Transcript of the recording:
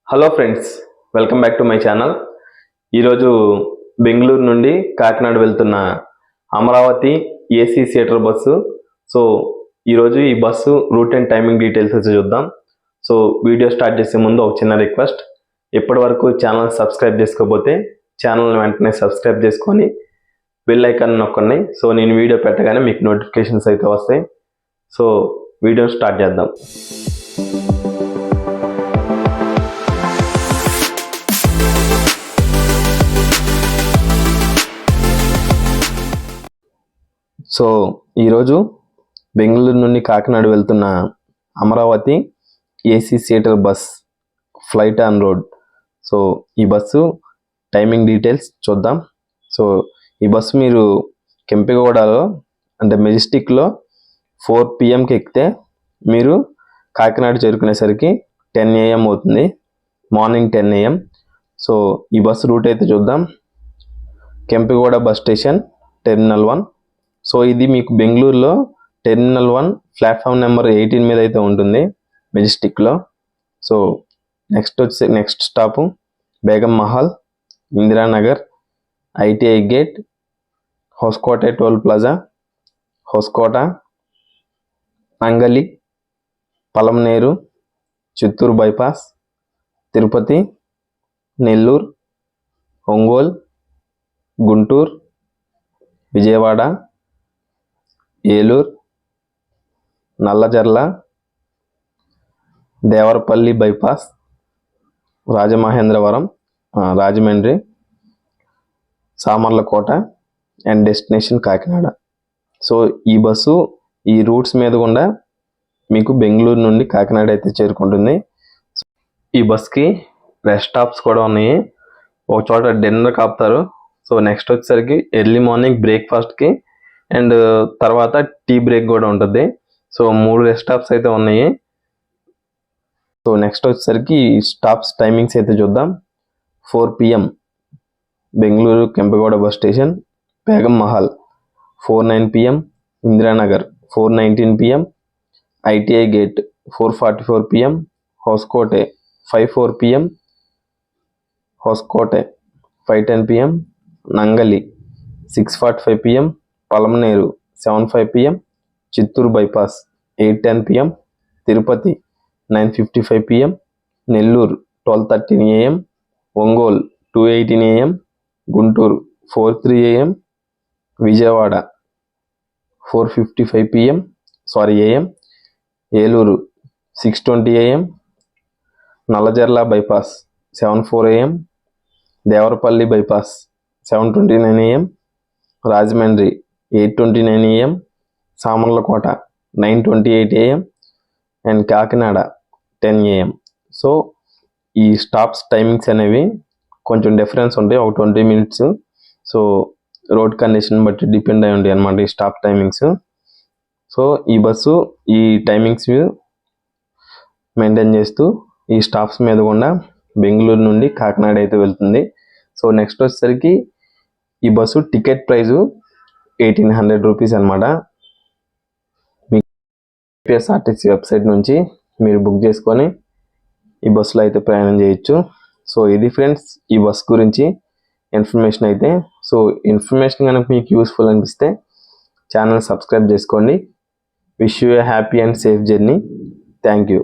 Hello friends, welcome back to my channel. ఈరోజు బెంగళూరు నుండి కాకినాడ వెళ్తున్న Amaravati AC seater bus. So ఈరోజు ఈ bus route and timing details వచ్చి చూద్దాం. సో వీడియో స్టార్ట్ చేసే ముందు ఒక చిన్న రిక్వెస్ట్, ఇప్పటి వరకు ఛానల్ సబ్స్క్రైబ్ చేసుకోకపోతే ఛానల్ని వెంటనే సబ్స్క్రైబ్ చేసుకొని బెల్ ఐకాన్ నొక్కండి. సో నేను వీడియో పెట్టగానే మీకు నోటిఫికేషన్స్ అయితే వస్తాయి. సో వీడియో స్టార్ట్ చేద్దాం. సో ఈరోజు బెంగళూరు నుండి కాకినాడ వెళ్తున్న Amaravati AC seater bus flight on road. So ఈ బస్సు టైమింగ్ డీటెయిల్స్ చూద్దాం. సో ఈ బస్సు మీరు కెంపెగౌడలో అంటే మెజెస్టిక్లో 4 PM ఎక్కితే మీరు కాకినాడ చేరుకునేసరికి 10 AM అవుతుంది, మార్నింగ్ 10 AM. సో ఈ బస్సు రూట్ అయితే చూద్దాం. Kempegowda bus station, terminal 1. So ఇది మీకు బెంగళూరులో టెర్మినల్ 1 ప్లాట్ఫామ్ నెంబర్ 18 మీద అయితే ఉంటుంది మెజెస్టిక్లో. So next stop Begum Mahal, Indiranagar, ITI gate, Hoskote toll plaza, Hoskote, Nangali, Palamaner, Chittoor bypass, Tirupati, Nellore, Ongole, Guntur, Vijayawada, Eluru, Nallajerla, Devarapalli bypass, Rajamahendravaram, Rajahmundry, Samalkot and destination Kakinada. So ఈ బస్సు ఈ రూట్స్ మీద గుండా మీకు బెంగళూరు నుండి కాకినాడ అయితే చేరుకుంటుంది. ఈ బస్కి రెస్ట్ స్టాప్స్ కూడా ఉన్నాయి. ఒక చోట డిన్నర్ కాపుతారు. సో నెక్స్ట్ వచ్చేసరికి ఎర్లీ మార్నింగ్ బ్రేక్ఫాస్ట్కి అండ్ తర్వాత టీ బ్రేక్ కూడా ఉంటుంది. సో 3 రెస్ట్ స్టాప్స్ అయితే ఉన్నాయి. సో నెక్స్ట్ వచ్చేసరికి స్టాప్స్ టైమింగ్స్ అయితే చూద్దాం. 4 PM Bengaluru Kempegowda bus station, Begum Mahal 4:09 PM, Indiranagar 4:19 PM, ITI gate 4:44 PM, Hoskote 5:04 PM, Hoskote 5:10 PM, Nangali 6:45 PM, Palamaner 7:05 PM, Chittoor bypass 8:10 PM, Tirupati 9:55 PM, Nellore 12:13 AM, Ongole 2:18 AM, Guntur 4:03 AM, Vijayawada 4:55 AM, Eluru 6:20 AM, Nallajerla bypass 7:04 AM, Devarapalli bypass 7:29 AM, Rajahmundry 8:29 AM, Samarlakota 9:28 AM and Kakinada 10 AM. So ఈ stops timings అనేవి కొంచెం difference ఉంటాయి, ఒక 20 minutes. So road condition బట్టి depend అయి ఉంటాయి అన్నమాట ఈ స్టాప్ టైమింగ్స్. సో ఈ బస్సు ఈ టైమింగ్స్ మెయింటైన్ చేస్తూ ఈ స్టాప్స్ మీద కూడా బెంగళూరు నుండి కాకినాడ అయితే వెళ్తుంది. సో నెక్స్ట్ వచ్చేసరికి ఈ బస్సు టికెట్ ప్రైజు 1800 రూపీస్ అనమాట. మీకు APSRTC వెబ్సైట్ నుంచి మీరు బుక్ చేసుకొని ఈ బస్సులో అయితే ప్రయాణం చేయొచ్చు. సో ఇది ఫ్రెండ్స్ ఈ బస్ గురించి ఇన్ఫర్మేషన్ అయితే. సో ఇన్ఫర్మేషన్ కనుక మీకు యూస్ఫుల్ అనిపిస్తే ఛానల్ సబ్స్క్రైబ్ చేసుకోండి. Wish you A happy and safe journey. Thank you.